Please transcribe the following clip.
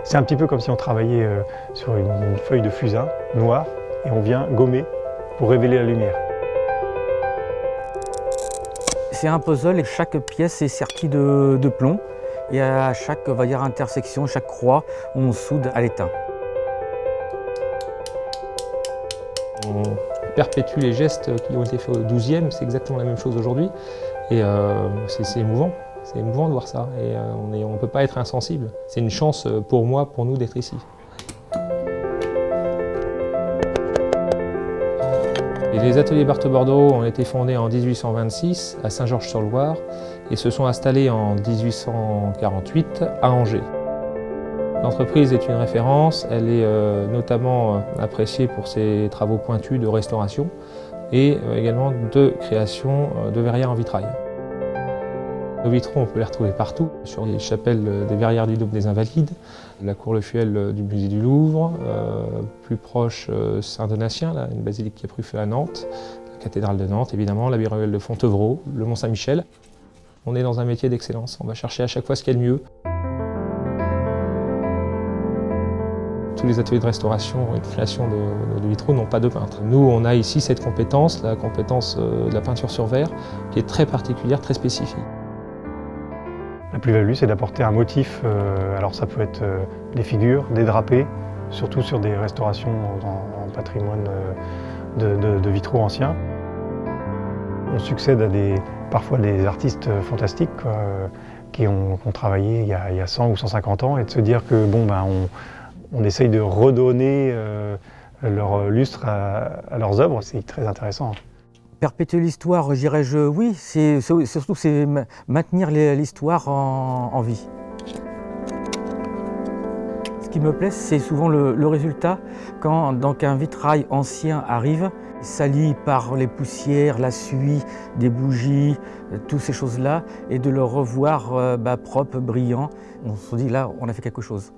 C'est un petit peu comme si on travaillait sur une feuille de fusain noire et on vient gommer pour révéler la lumière. C'est un puzzle et chaque pièce est sertie de plomb et à chaque intersection, chaque croix, on soude à l'étain. On perpétue les gestes qui ont été faits au XIIe, c'est exactement la même chose aujourd'hui et c'est émouvant. C'est émouvant de voir ça et on ne peut pas être insensible. C'est une chance pour moi, pour nous d'être ici. Et les ateliers Barthe-Bordeaux ont été fondés en 1826 à Saint-Georges-sur-Loire et se sont installés en 1848 à Angers. L'entreprise est une référence, elle est notamment appréciée pour ses travaux pointus de restauration et également de création de verrières en vitrail. Nos vitraux, on peut les retrouver partout, sur les chapelles des Verrières du Dôme des Invalides, la cour Le Fuel du musée du Louvre, plus proche Saint-Donatien, une basilique qui a pris feu à Nantes, la cathédrale de Nantes évidemment, l'abbaye royale de Fontevraud, le Mont Saint-Michel. On est dans un métier d'excellence, on va chercher à chaque fois ce qu'il y a de mieux. Tous les ateliers de restauration et de création de vitraux n'ont pas de peintre. Nous, on a ici cette compétence, la compétence de la peinture sur verre, qui est très particulière, très spécifique. La plus-value, c'est d'apporter un motif, alors ça peut être des figures, des drapés, surtout sur des restaurations en patrimoine de vitraux anciens. On succède à parfois des artistes fantastiques quoi, qui ont travaillé il y a 100 ou 150 ans et de se dire que bon, ben, on essaye de redonner leur lustre à leurs œuvres, c'est très intéressant. Perpétuer l'histoire, dirais-je, oui, surtout c'est maintenir l'histoire en vie. Ce qui me plaît, c'est souvent le résultat quand donc, un vitrail ancien arrive, sali par les poussières, la suie, des bougies, toutes ces choses-là, et de le revoir propre, brillant. On se dit là, on a fait quelque chose.